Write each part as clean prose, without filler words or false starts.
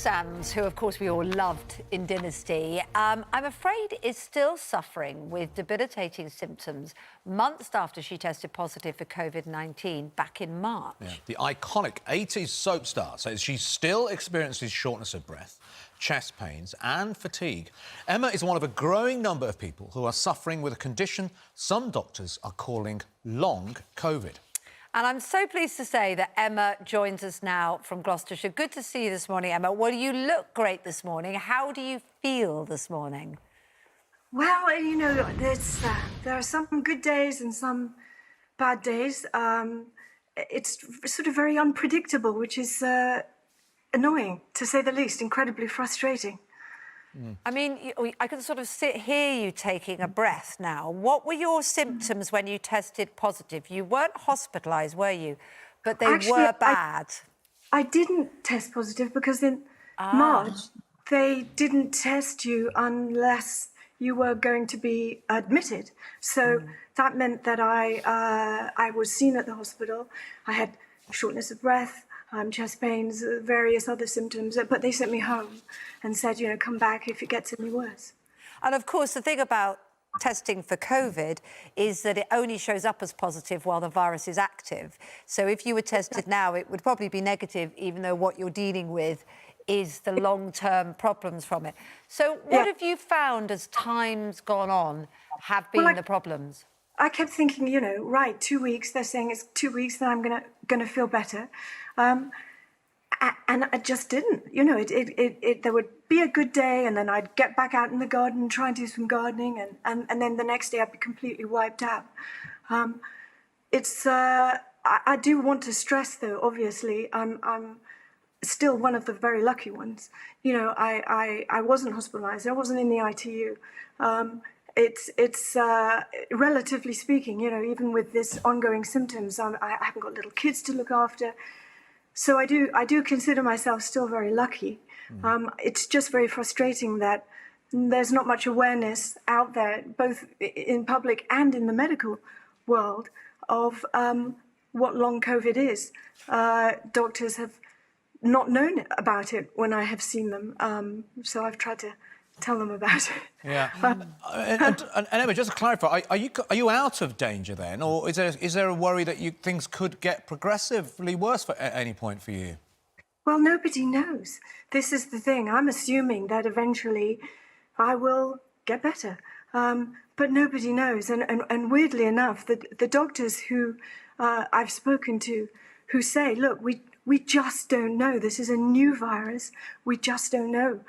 Sams, who of course we all loved in Dynasty, I'm afraid is still suffering with debilitating symptoms months after she tested positive for COVID-19 back in March. Yeah. The iconic 80s soap star says she still experiences shortness of breath, chest pains and fatigue. Emma is one of a growing number of people who are suffering with a condition some doctors are calling long COVID. And I'm so pleased to say that Emma joins us now from Gloucestershire. Good to see you this morning, Emma. Well, you look great this morning. How do you feel this morning? Well, you know, there are some good days and some bad days. It's sort of very unpredictable, which is annoying, to say the least, incredibly frustrating. I mean, I can sort of hear you taking a breath now. What were your symptoms when you tested positive? You weren't hospitalised, were you? But they were bad. I didn't test positive because in March, they didn't test you unless you were going to be admitted. So that meant that I was seen at the hospital. I had shortness of breath, chest pains, various other symptoms, but they sent me home and said, you know, come back if it gets any worse. And of course, the thing about testing for COVID is that it only shows up as positive while the virus is active. So if you were tested now, it would probably be negative, even though what you're dealing with is the long-term problems from it. So what have you found as time's gone on have been the problems? I kept thinking, you know, right, 2 weeks, they're saying it's 2 weeks, then I'm gonna feel better. And I just didn't, you know, there would be a good day and then I'd get back out in the garden and try and do some gardening and then the next day I'd be completely wiped out. I do want to stress though, obviously, I'm still one of the very lucky ones. You know, I wasn't hospitalized, I wasn't in the ITU. It's relatively speaking, you know, even with this ongoing symptoms, I haven't got little kids to look after. So I do consider myself still very lucky. It's just very frustrating that there's not much awareness out there, both in public and in the medical world, of what long COVID is. Doctors have not known about it when I have seen them, so I've tried to tell them about it. Yeah. And Emma, just to clarify, are you out of danger then, or is there a worry that things could get progressively worse at any point for you? Well, nobody knows. This is the thing. I'm assuming that eventually I will get better, but nobody knows. And weirdly enough, the doctors who I've spoken to, who say, look, we just don't know. This is a new virus. We just don't know.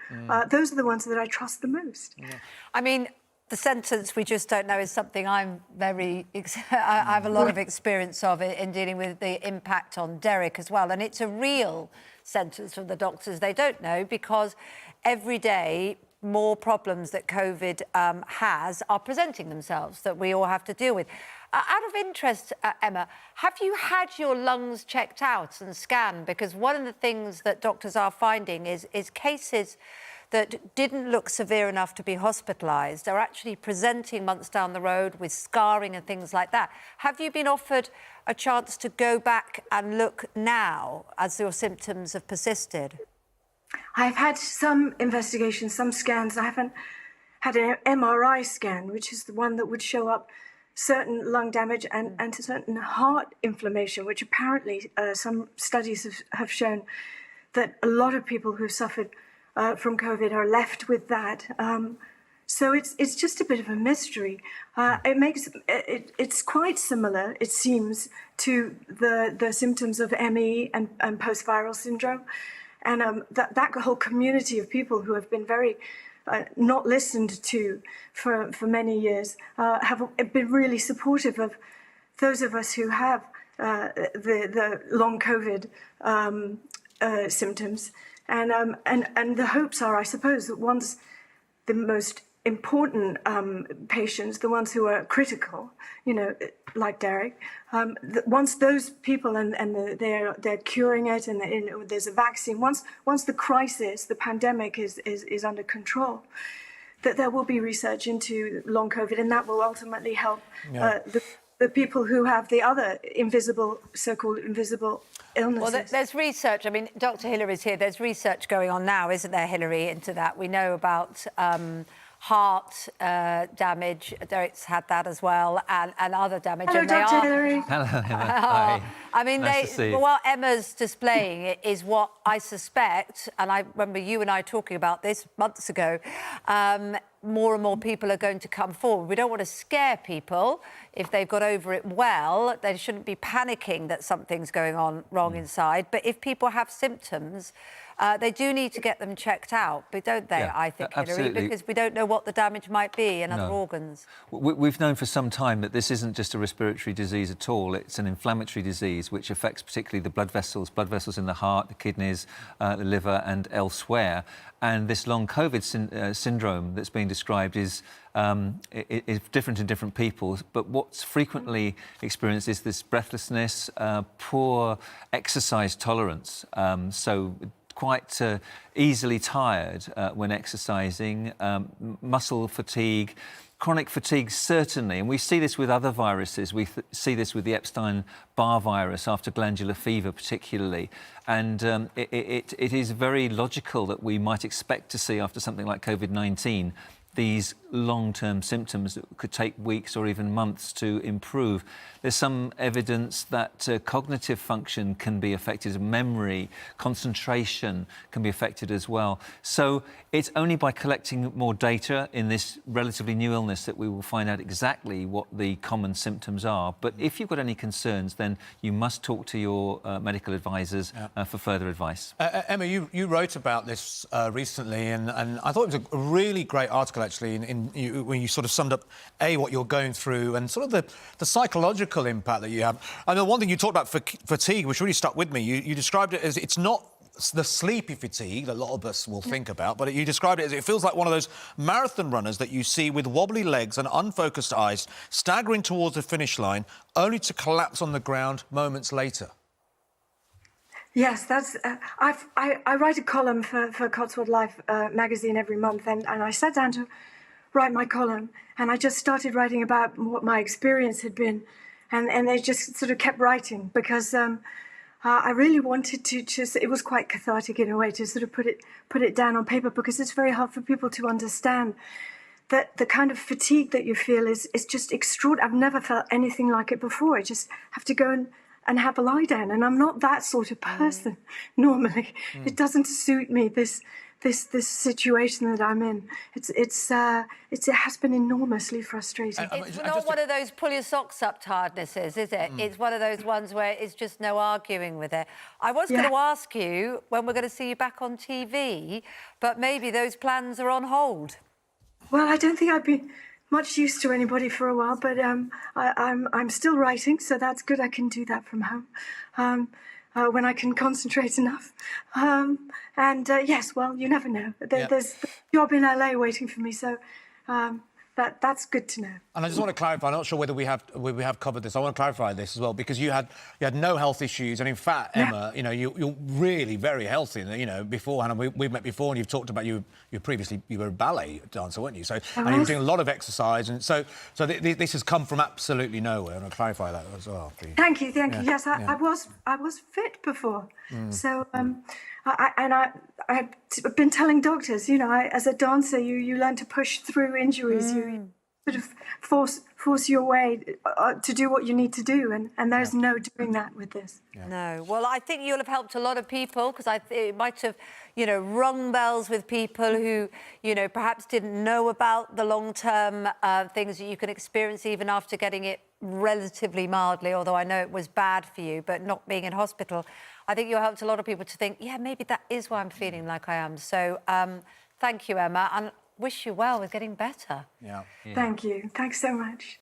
Those are the ones that I trust the most. I mean, the sentence "we just don't know" is something I have a lot of experience of in dealing with the impact on Derek as well. And it's a real sentence from the doctors. They don't know because every day more problems that COVID has are presenting themselves that we all have to deal with. Out of interest, Emma, have you had your lungs checked out and scanned? Because one of the things that doctors are finding is cases that didn't look severe enough to be hospitalised are actually presenting months down the road with scarring and things like that. Have you been offered a chance to go back and look now as your symptoms have persisted? I've had some investigations, some scans. I haven't had an MRI scan, which is the one that would show up certain lung damage and certain heart inflammation, which apparently some studies have shown that a lot of people who've suffered from COVID are left with that. So it's just a bit of a mystery. It's quite similar, it seems, to the symptoms of ME and post-viral syndrome. And that whole community of people who have been very not listened to for many years have been really supportive of those of us who have the long COVID symptoms. And the hopes are, I suppose, that once the most important patients, the ones who are critical, you know, like Derek, once those people and they're curing it and there's a vaccine, once the crisis, the pandemic is under control, that there will be research into long COVID, and that will ultimately help the people who have the other invisible, so-called invisible illnesses. Well, there's research. I mean, Dr. Hillary's here. There's research going on now, isn't there, Hillary, into that? We know about heart damage. Derek's had that as well, and other damage. Hello, and Dr. Hillary. Hello, Emma. Hi. I mean, Nice to see you. what Emma's displaying is what I suspect, and I remember you and I talking about this months ago, more and more people are going to come forward. We don't want to scare people. If they've got over it well, they shouldn't be panicking that something's going on wrong inside. But if people have symptoms, they do need to get them checked out, but don't they, Yeah, I think, Hillary? absolutely. Because we don't know what the damage might be in other organs. We've known for some time that this isn't just a respiratory disease at all. It's an inflammatory disease which affects particularly the blood vessels in the heart, the kidneys, the liver and elsewhere. And this long COVID syndrome that's being described is different in different people, but what's frequently experienced is this breathlessness, poor exercise tolerance, so quite easily tired when exercising, muscle fatigue, chronic fatigue certainly, and we see this with other viruses. We see this with the Epstein-Barr virus after glandular fever particularly, and it is very logical that we might expect to see after something like COVID-19 these long-term symptoms that could take weeks or even months to improve. There's some evidence that cognitive function can be affected, memory, concentration can be affected as well. So it's only by collecting more data in this relatively new illness that we will find out exactly what the common symptoms are. But if you've got any concerns, then you must talk to your medical advisors for further advice. Emma, you wrote about this recently, and I thought it was a really great article, actually, when you sort of summed up, what you're going through and sort of the psychological impact that you have. I know one thing you talked about, fatigue, which really stuck with me. You described it as it's not the sleepy fatigue that a lot of us will think about, but you described it as it feels like one of those marathon runners that you see with wobbly legs and unfocused eyes, staggering towards the finish line, only to collapse on the ground moments later. Yes, that's. I write a column for Cotswolds Life magazine every month, and I sat down to write my column, and I just started writing about what my experience had been, and they just sort of kept writing because I really wanted to just. It was quite cathartic in a way to sort of put it down on paper, because it's very hard for people to understand that the kind of fatigue that you feel is just extraordinary. I've never felt anything like it before. I just have to go and have a lie down, and I'm not that sort of person normally. It doesn't suit me, this situation that I'm in. It has been enormously frustrating. It's not one of those pull your socks up tirednesses, is it? It's one of those ones where it's just no arguing with it. I was going to ask you when we're going to see you back on TV, but maybe those plans are on hold. Well, I don't think I'd be much use to anybody for a while, but I'm still writing, so that's good. I can do that from home when I can concentrate enough. Yes, well, you never know. There's a job in LA waiting for me, so that's good to know. And I just want to clarify, I'm not sure whether we have covered this. I want to clarify this as well, because you had no health issues, and in fact, Emma, you know, you're really very healthy. You know, beforehand, and we've met before, and you've talked about you were a ballet dancer, weren't you? So and you were doing a lot of exercise, and so this has come from absolutely nowhere. I want to clarify that as well. Thank you. Yes, I was fit before, so I've been telling doctors, you know, as a dancer, you learn to push through injuries. You sort of force your way to do what you need to do, and there's no doing that with this. No. Well, I think you'll have helped a lot of people, because it might have, you know, rung bells with people who, you know, perhaps didn't know about the long-term things that you can experience even after getting it relatively mildly, although I know it was bad for you, but not being in hospital. I think you helped a lot of people to think, yeah, maybe that is why I'm feeling like I am. So thank you, Emma, and wish you well with getting better. Yeah. Thank you. Thanks so much.